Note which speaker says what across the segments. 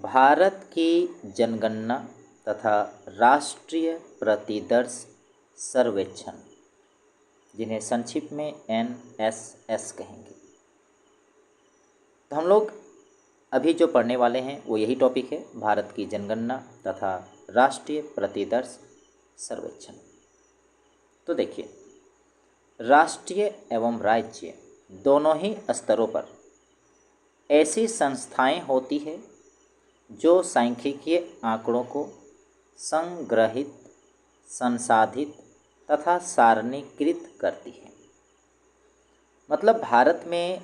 Speaker 1: भारत की जनगणना तथा राष्ट्रीय प्रतिदर्श सर्वेक्षण, जिन्हें संक्षिप्त में एनएसएस कहेंगे। तो हम लोग अभी जो पढ़ने वाले हैं वो यही टॉपिक है, भारत की जनगणना तथा राष्ट्रीय प्रतिदर्श सर्वेक्षण। तो देखिए, राष्ट्रीय एवं राज्य दोनों ही स्तरों पर ऐसी संस्थाएं होती है जो सांख्यिकीय आंकड़ों को संग्रहित, संसाधित तथा सारणीकृत करती है। मतलब भारत में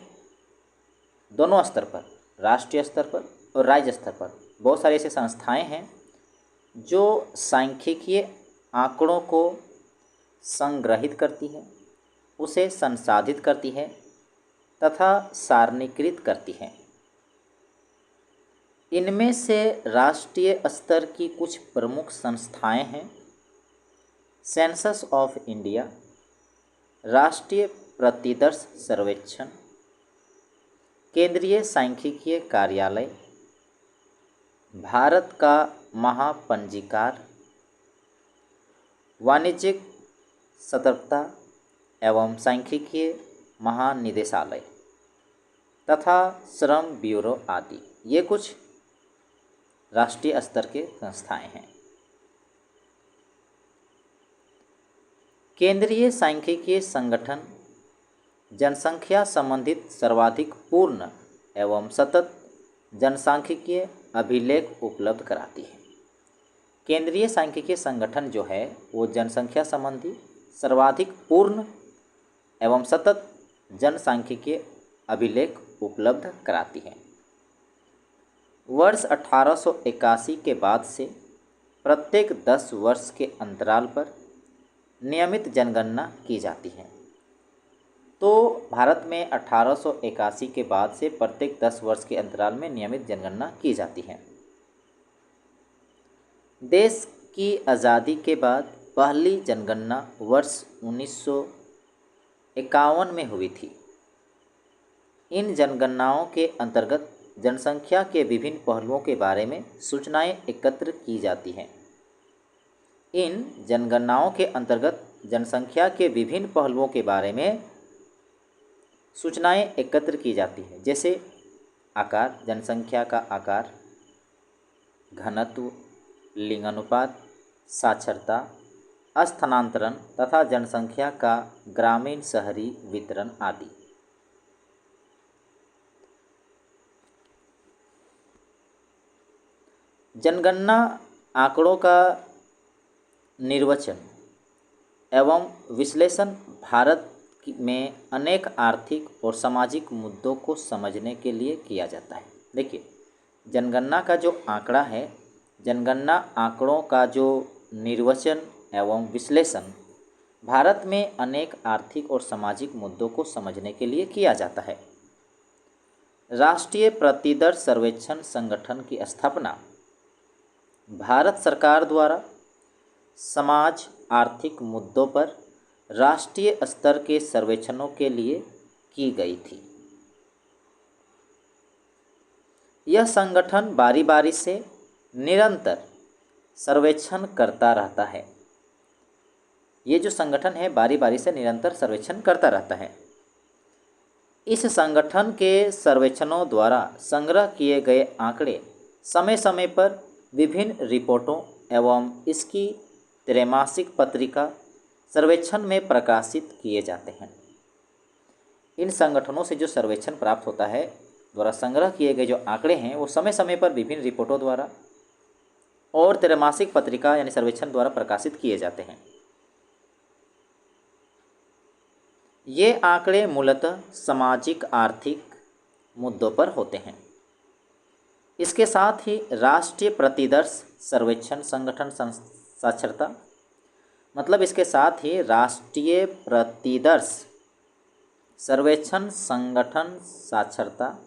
Speaker 1: दोनों स्तर पर, राष्ट्रीय स्तर पर और राज्य स्तर पर बहुत सारी ऐसी संस्थाएं हैं जो सांख्यिकीय आंकड़ों को संग्रहित करती है, उसे संसाधित करती है तथा सारणीकृत करती है। इनमें से राष्ट्रीय स्तर की कुछ प्रमुख संस्थाएं हैं: सेंसस ऑफ इंडिया, राष्ट्रीय प्रतिदर्श सर्वेक्षण, केंद्रीय सांख्यिकीय कार्यालय, भारत का महापंजीकार, वाणिज्यिक सतर्कता एवं सांख्यिकीय महानिदेशालय तथा श्रम ब्यूरो आदि। ये कुछ राष्ट्रीय स्तर के संस्थाएं हैं। केंद्रीय सांख्यिकीय संगठन जनसंख्या संबंधित सर्वाधिक पूर्ण एवं सतत जनसांख्यिकीय अभिलेख उपलब्ध कराती है। केंद्रीय सांख्यिकीय संगठन जो है वो जनसंख्या संबंधी सर्वाधिक पूर्ण एवं सतत जनसांख्यिकीय अभिलेख उपलब्ध कराती है। वर्ष 1881 के बाद से प्रत्येक 10 वर्ष के अंतराल पर नियमित जनगणना की जाती है। तो भारत में 1881 के बाद से प्रत्येक 10 वर्ष के अंतराल में नियमित जनगणना की जाती है। देश की आज़ादी के बाद पहली जनगणना वर्ष 1951 में हुई थी। इन जनगणनाओं के अंतर्गत जनसंख्या के विभिन्न पहलुओं के बारे में सूचनाएं एकत्र की जाती हैं। इन जनगणनाओं के अंतर्गत जनसंख्या के विभिन्न पहलुओं के बारे में सूचनाएं एकत्र की जाती हैं, जैसे आकार, जनसंख्या का आकार, घनत्व, लिंगानुपात, साक्षरता, स्थानांतरण तथा जनसंख्या का ग्रामीण शहरी वितरण आदि। जनगणना आंकड़ों का निर्वचन एवं विश्लेषण भारत में अनेक आर्थिक और सामाजिक मुद्दों को समझने के लिए किया जाता है। देखिए, जनगणना का जो आंकड़ा है, जनगणना आंकड़ों का जो निर्वचन एवं विश्लेषण भारत में अनेक आर्थिक और सामाजिक मुद्दों को समझने के लिए किया जाता है। राष्ट्रीय प्रतिदर्श सर्वेक्षण संगठन की स्थापना भारत सरकार द्वारा समाज आर्थिक मुद्दों पर राष्ट्रीय स्तर के सर्वेक्षणों के लिए की गई थी। यह संगठन बारी बारी से निरंतर सर्वेक्षण करता रहता है। ये जो संगठन है बारी बारी से निरंतर सर्वेक्षण करता रहता है। इस संगठन के सर्वेक्षणों द्वारा संग्रह किए गए आंकड़े समय समय पर विभिन्न रिपोर्टों एवं इसकी त्रैमासिक पत्रिका सर्वेक्षण में प्रकाशित किए जाते हैं। इन संगठनों से जो सर्वेक्षण प्राप्त होता है, द्वारा संग्रह किए गए जो आंकड़े हैं वो समय समय पर विभिन्न रिपोर्टों द्वारा और त्रैमासिक पत्रिका यानी सर्वेक्षण द्वारा प्रकाशित किए जाते हैं। ये आंकड़े मूलतः सामाजिक आर्थिक मुद्दों पर होते हैं। इसके साथ ही राष्ट्रीय प्रतिदर्श सर्वेक्षण संगठन साक्षरता, मतलब इसके साथ ही राष्ट्रीय प्रतिदर्श सर्वेक्षण संगठन साक्षरता,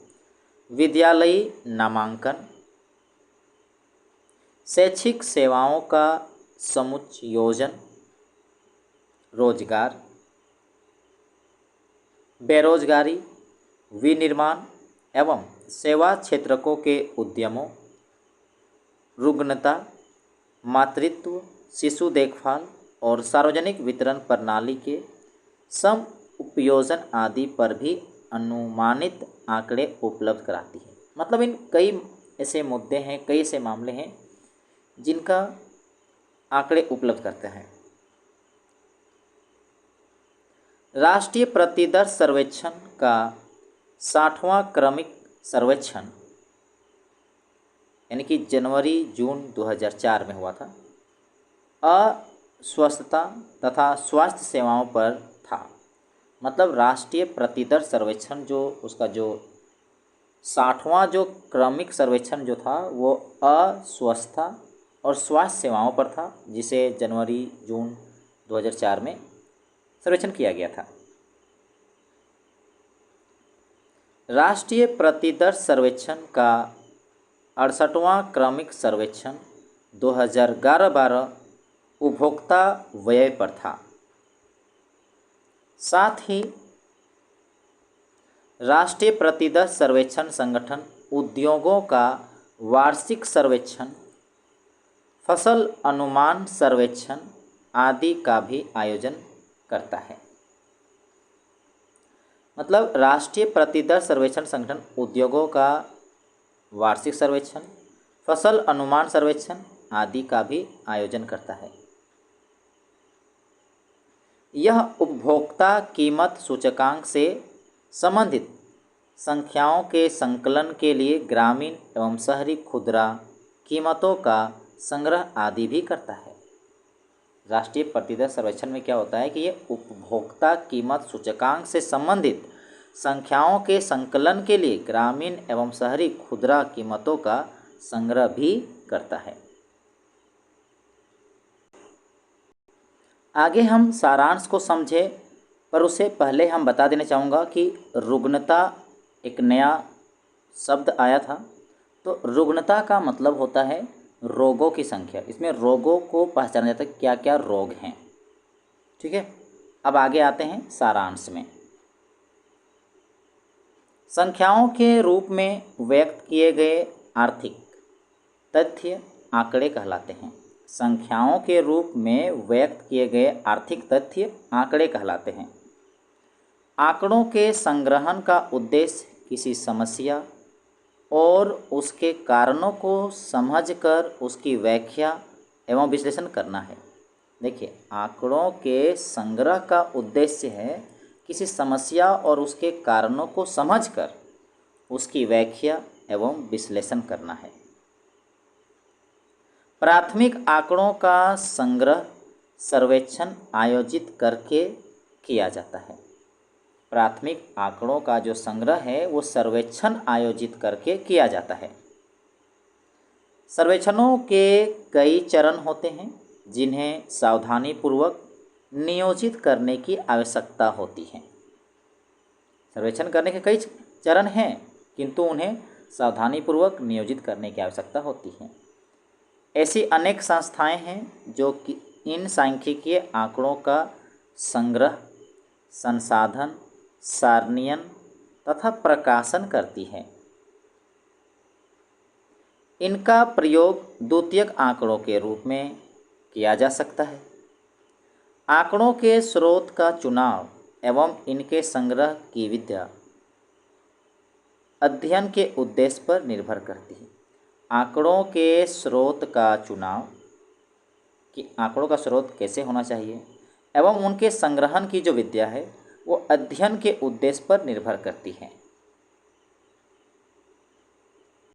Speaker 1: विद्यालयी नामांकन, शैक्षिक सेवाओं का समुच्चयोजन, रोजगार, बेरोजगारी, विनिर्माण एवं सेवा क्षेत्रकों के उद्यमों, रुग्णता, मातृत्व, शिशु देखभाल और सार्वजनिक वितरण प्रणाली के सम उपयोजन आदि पर भी अनुमानित आंकड़े उपलब्ध कराती है। मतलब इन कई ऐसे मुद्दे हैं, कई ऐसे मामले हैं जिनका आंकड़े उपलब्ध करते हैं। राष्ट्रीय प्रतिदर सर्वेक्षण का 60वां क्रमिक सर्वेक्षण यानी कि जनवरी-जून 2004 में हुआ था, अस्वस्थता तथा स्वास्थ्य सेवाओं पर था। मतलब राष्ट्रीय प्रतिदर सर्वेक्षण जो उसका जो 60वां जो क्रमिक सर्वेक्षण जो था वो अस्वस्थता और स्वास्थ्य सेवाओं पर था, जिसे जनवरी-जून 2004 में सर्वेक्षण किया गया था। राष्ट्रीय प्रतिदर सर्वेक्षण का 68वां क्रमिक सर्वेक्षण 2011-12 उपभोक्ता व्यय पर था। साथ ही राष्ट्रीय प्रतिदर सर्वेक्षण संगठन उद्योगों का वार्षिक सर्वेक्षण, फसल अनुमान सर्वेक्षण आदि का भी आयोजन करता है। मतलब राष्ट्रीय प्रतिदर सर्वेक्षण संगठन उद्योगों का वार्षिक सर्वेक्षण, फसल अनुमान सर्वेक्षण आदि का भी आयोजन करता है। यह उपभोक्ता कीमत सूचकांक से संबंधित संख्याओं के संकलन के लिए ग्रामीण एवं शहरी खुदरा कीमतों का संग्रह आदि भी करता है। राष्ट्रीय प्रतिदर सर्वेक्षण में क्या होता है कि ये उपभोक्ता कीमत सूचकांक से संबंधित संख्याओं के संकलन के लिए ग्रामीण एवं शहरी खुदरा कीमतों का संग्रह भी करता है। आगे हम सारांश को समझें, पर उससे पहले हम बता देना चाहूँगा कि रुग्णता एक नया शब्द आया था। तो रुग्णता का मतलब होता है रोगों की संख्या। इसमें रोगों को पहचाना जाता है, क्या क्या रोग हैं। ठीक है, अब आगे आते हैं सारांश में। संख्याओं के रूप में व्यक्त किए गए आर्थिक तथ्य आंकड़े कहलाते हैं। संख्याओं के रूप में व्यक्त किए गए आर्थिक तथ्य आंकड़े कहलाते हैं। आंकड़ों के संग्रहण का उद्देश्य किसी समस्या और उसके कारणों को समझकर उसकी व्याख्या एवं विश्लेषण करना है। देखिए, आंकड़ों के संग्रह का उद्देश्य है किसी समस्या और उसके कारणों को समझकर उसकी व्याख्या एवं विश्लेषण करना है। प्राथमिक आंकड़ों का संग्रह सर्वेक्षण आयोजित करके किया जाता है। प्राथमिक आंकड़ों का जो संग्रह है वो सर्वेक्षण आयोजित करके किया जाता है। सर्वेक्षणों के कई चरण होते हैं जिन्हें सावधानीपूर्वक नियोजित करने की आवश्यकता होती है। सर्वेक्षण करने के कई चरण हैं, किंतु उन्हें सावधानीपूर्वक नियोजित करने की आवश्यकता होती है। ऐसी अनेक संस्थाएं हैं जो कि इन सांख्यिकीय आंकड़ों का संग्रह, संसाधन, सारणीयन तथा प्रकाशन करती है। इनका प्रयोग द्वितीयक आंकड़ों के रूप में किया जा सकता है। आंकड़ों के स्रोत का चुनाव एवं इनके संग्रह की विद्या अध्ययन के उद्देश्य पर निर्भर करती है। आंकड़ों के स्रोत का चुनाव, कि आंकड़ों का स्रोत कैसे होना चाहिए, एवं उनके संग्रहण की जो विद्या है वो अध्ययन के उद्देश्य पर निर्भर करती है।